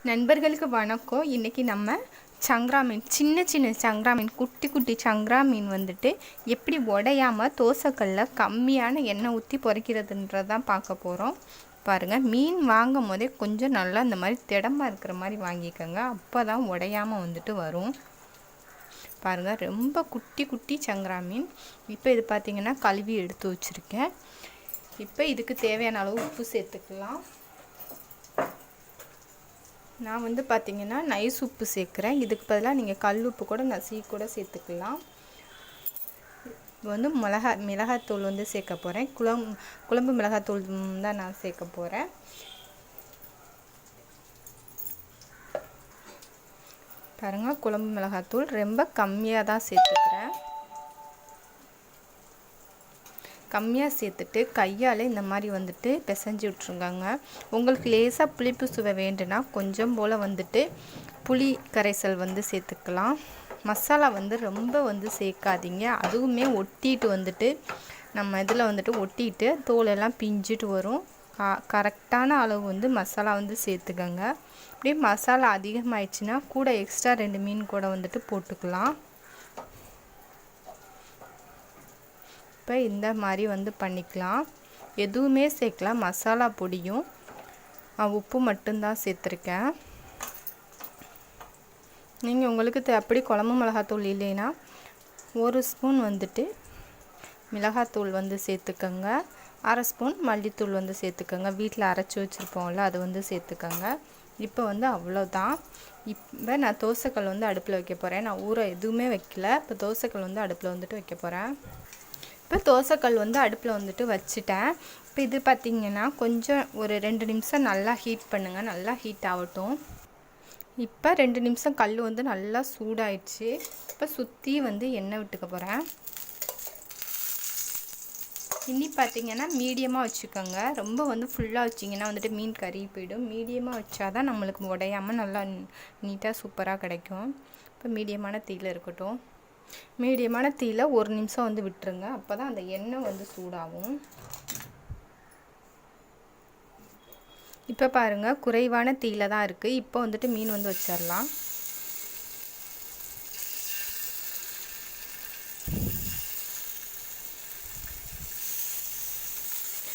நண்பர்களுக்கு வணக்கம். இன்றைக்கி நம்ம சங்கரா மீன், சின்ன சின்ன சங்கரா மீன், குட்டி குட்டி சங்கரா மீன் வந்துட்டு எப்படி உடையாமல் தோசைக்கல்லில் கம்மியான எண்ணெய் ஊற்றி பொரிக்கிறதுன்றதான் பார்க்க போகிறோம். பாருங்கள், மீன் வாங்கும் போதே கொஞ்சம் நல்லா இந்த மாதிரி திடமாக இருக்கிற மாதிரி வாங்கிக்கோங்க. அப்போ தான் உடையாமல் வந்துட்டு வரும். பாருங்கள், ரொம்ப குட்டி குட்டி சங்கரா மீன். இப்போ இது பார்த்திங்கன்னா கழுவி எடுத்து வச்சுருக்கேன். இப்போ இதுக்கு தேவையான அளவு உப்பு சேர்த்துக்கலாம். நான் வந்து பார்த்திங்கன்னா நைஸ் உப்பு சேர்க்குறேன். இதுக்கு பதிலாக நீங்கள் கல் உப்பு கூட நசுக்கி கூட சேர்த்துக்கலாம். இப்போ வந்து மிளகாத்தூள் வந்து சேர்க்க போகிறேன். குழம்பு மிளகாத்தூள் தான் நான் சேர்க்க போகிறேன். பாருங்கள், குழம்பு மிளகாத்தூள் ரொம்ப கம்மியாக தான் சேர்த்துக்கிறேன். கம்மியாக சேர்த்துட்டு கையால் இந்த மாதிரி வந்துட்டு பிசைஞ்சு விட்ருங்க. உங்களுக்கு லேசாக புளிப்பு சுவை வேண்டுனா கொஞ்சம் போல் வந்துட்டு புளி கரைசல் வந்து சேர்த்துக்கலாம். மசாலா வந்து ரொம்ப வந்து சேர்க்காதீங்க. அதுவுமே ஒட்டிட்டு வந்துட்டு நம்ம இதில் வந்துட்டு ஒட்டிட்டு தோலெல்லாம் பிஞ்சிட்டு வரும். கரெக்டான அளவு வந்து மசாலா வந்து சேர்த்துக்கோங்க. அப்படியே மசாலா அதிகமாகிடுச்சுன்னா கூட எக்ஸ்ட்ரா 2 மீன் கூட வந்துட்டு போட்டுக்கலாம். இப்போ இந்த மாதிரி வந்து பண்ணிக்கலாம். எதுவுமே சேர்க்கலாம், மசாலா பொடியும் உப்பு மட்டும்தான் சேர்த்துருக்கேன். நீங்கள் உங்களுக்கு அப்படி குழம்பு மிளகாத்தூள் இல்லைன்னா 1 ஸ்பூன் வந்துட்டு மிளகாத்தூள் வந்து சேர்த்துக்கோங்க. 1/2 ஸ்பூன் மல்லித்தூள் வந்து சேர்த்துக்கோங்க. வீட்டில் அரைச்சி வச்சுருப்போம்ல, அது வந்து சேர்த்துக்கோங்க. இப்போ வந்து அவ்வளோதான். இப்போ நான் தோசைக்கல் வந்து அடுப்பில் வைக்க போகிறேன். நான் ஊற எதுவுமே வைக்கல. இப்போ தோசைக்கல் வந்து அடுப்பில் வந்துட்டு வைக்க போகிறேன். இப்போ தோசைக்கல் வந்து அடுப்பில் வந்துட்டு வச்சுட்டேன். இப்போ இது பார்த்திங்கன்னா கொஞ்சம் ஒரு 2 நிமிஷம் நல்லா ஹீட் பண்ணுங்கள். நல்லா ஹீட் ஆகட்டும். இப்போ 2 நிமிஷம் கல் வந்து நல்லா சூடாயிடுச்சு. இப்போ சுற்றி வந்து எண்ணெய் விட்டுக்க போகிறேன். இன்னி பார்த்திங்கன்னா மீடியமாக வச்சுக்கோங்க. ரொம்ப வந்து ஃபுல்லாக வச்சிங்கன்னா வந்துட்டு மீன் கறி போயிடும். மீடியமாக வச்சா தான் நம்மளுக்கு உடையாமல் நல்லா நீட்டாக சூப்பராக கிடைக்கும். இப்போ மீடியமான தீயில் இருக்கட்டும். மீடியமான தீயில் 1 நிமிஷம் வந்து விட்டுருங்க. அப்போ தான் அந்த எண்ணெய் வந்து சூடாகும். இப்போ பாருங்கள், குறைவான தீயில் தான் இருக்குது. இப்போ வந்துட்டு மீன் வந்து வச்சிடலாம்.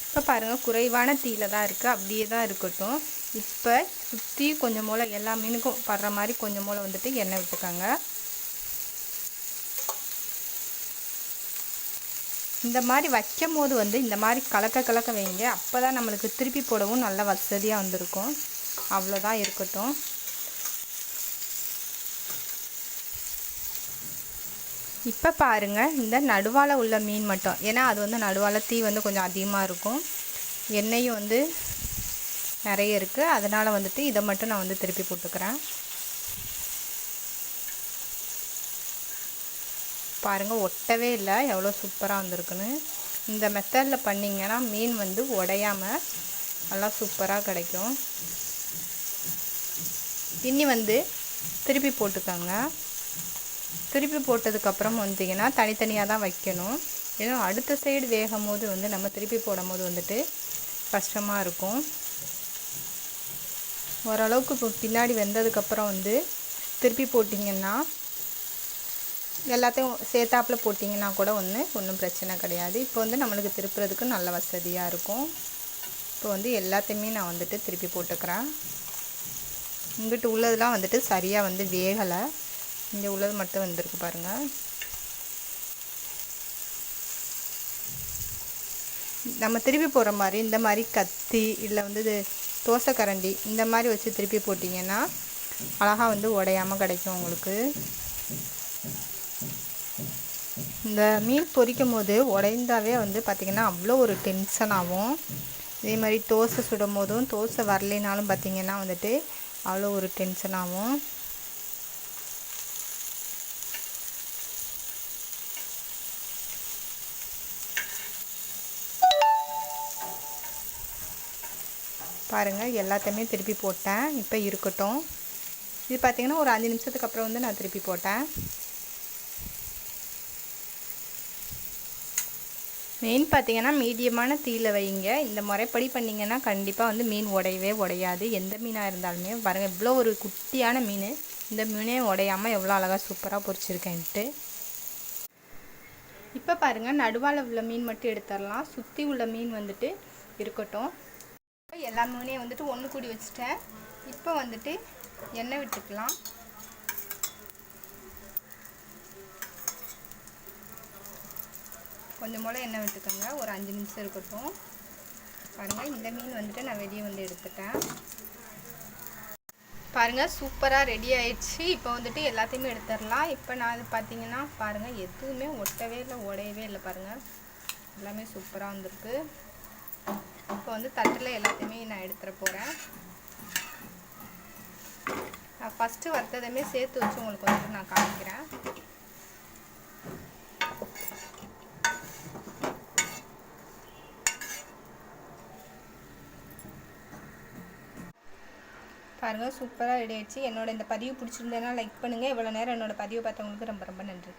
இப்போ பாருங்கள், குறைவான தீயில் தான் இருக்குது. அப்படியே தான் இருக்கட்டும். இப்போ சுற்றி கொஞ்சம் போல் எல்லா மீனுக்கும் படுற மாதிரி கொஞ்சம் போல் வந்துட்டு எண்ணெய் விட்டுக்கோங்க. இந்த மாதிரி வைக்கும் போது வந்து இந்த மாதிரி கலக்க வைங்க. அப்போ தான் நம்மளுக்கு திருப்பி போடவும் நல்ல வசதியாக வந்திருக்கும். அவ்வளோதான், இருக்கட்டும். இப்போ பாருங்கள், இந்த நடுவால் உள்ள மீன் மட்டும், ஏன்னா அது வந்து நடுவால் தீ வந்து கொஞ்சம் அதிகமாக இருக்கும், எண்ணெயும் வந்து நிறைய இருக்குது. அதனால் வந்துட்டு இதை மட்டும் நான் வந்து திருப்பி போட்டுக்கிறேன். பாருங்கள், ஒட்டவே இல்லை, எவ்வளோ சூப்பராக வந்திருக்குன்னு. இந்த மெத்தடில் பண்ணிங்கன்னா மீன் வந்து உடையாமல் நல்லா சூப்பராக கிடைக்கும். இன்னி வந்து திருப்பி போட்டுக்கோங்க. திருப்பி போட்டதுக்கப்புறம் வந்தீங்கன்னா தனித்தனியாக தான் வைக்கணும். ஏன்னா அடுத்த சைடு வேகும் போது வந்து நம்ம திருப்பி போடும் போது வந்துட்டு கஷ்டமாக இருக்கும். ஓரளவுக்கு பின்னாடி வெந்ததுக்கப்புறம் வந்து திருப்பி போட்டிங்கன்னா எல்லாத்தையும் சேர்த்தாப்பில் போட்டிங்கன்னா கூட ஒன்றும் பிரச்சனை கிடையாது. இப்போ வந்து நம்மளுக்கு திருப்புறதுக்கு நல்ல வசதியாக இருக்கும். இப்போ வந்து எல்லாத்தையுமே நான் வந்துட்டு திருப்பி போட்டுக்கிறேன். இங்கிட்டு உள்ளதெல்லாம் வந்துட்டு சரியாக வந்து வேகலை. இங்கே உள்ளது மட்டும் வந்திருக்கு பாருங்கள். நம்ம திருப்பி போடுற மாதிரி இந்த மாதிரி கத்தி இல்லை வந்து தோசை கரண்டி இந்த மாதிரி வச்சு திருப்பி போட்டிங்கன்னா அழகாக வந்து உடையாமல் கிடைக்கும் உங்களுக்கு. இந்த மீன் பொரிக்கும் போது உடைந்தாவே வந்து பார்த்திங்கன்னா அவ்வளோ ஒரு டென்ஷன் ஆகும். இதே மாதிரி தோசை சுடும் போதும் தோசை வரலைனாலும் பார்த்திங்கன்னா வந்துட்டு அவ்வளோ ஒரு டென்ஷன் ஆகும். பாருங்கள், எல்லாத்தையுமே திருப்பி போட்டேன். இப்போ இருக்கட்டும். இது பார்த்திங்கன்னா ஒரு 5 நிமிஷத்துக்கு அப்புறம் வந்து நான் திருப்பி போட்டேன். மீன் பார்த்தீங்கன்னா மீடியமான தீயில வைங்க. இந்த முறைப்படி பண்ணிங்கன்னா கண்டிப்பாக வந்து மீன் உடையவே உடையாது. எந்த மீனாக இருந்தாலுமே பாருங்கள், இவ்வளோ ஒரு குட்டியான மீன், இந்த மீனே உடையாமல் எவ்வளோ அழகாக சூப்பராக பொரிச்சிருக்கேன்ட்டு. இப்போ பாருங்கள், நடுவால் உள்ள மீன் மட்டும் எடுத்துடலாம். சுற்றி உள்ள மீன் வந்துட்டு இருக்கட்டும். எல்லா மீனையும் வந்துட்டு ஒன்று கூடி வச்சுட்டேன். இப்போ வந்துட்டு எண்ணெய் விட்டுக்கலாம். கொஞ்சம் போல் எண்ணெய் விட்டுக்கோங்க. ஒரு 5 நிமிஷம் இருக்கட்டும். பாருங்கள், இந்த மீன் வந்துட்டு நான் வெளியே வந்து எடுத்துட்டேன். பாருங்கள், சூப்பராக ரெடி ஆயிடுச்சு. இப்போ வந்துட்டு எல்லாத்தையுமே எடுத்துடலாம். இப்போ நான் அது பார்த்தீங்கன்னா பாருங்கள், எதுவுமே ஒட்டவே இல்லை, உடையவே இல்லை. பாருங்கள், எல்லாமே சூப்பராக வந்திருக்கு. இப்போ வந்து தட்டில் எல்லாத்தையுமே நான் எடுத்துகிற போகிறேன். நான் ஃபஸ்ட்டு வறுத்ததுமே சேர்த்து வச்சு உங்களுக்கு வந்துட்டு நான் காமிக்கிறேன். பாருங்கள், சூப்பராக ரெடி ஆயிடுச்சு. என்னோட இந்த பதிவு பிடிச்சிருந்தேன்னா லைக் பண்ணுங்கள். இவ்வளோ நேரம் என்னோடய பதிவை பார்த்தவங்களுக்கு ரொம்ப ரொம்ப நன்றி.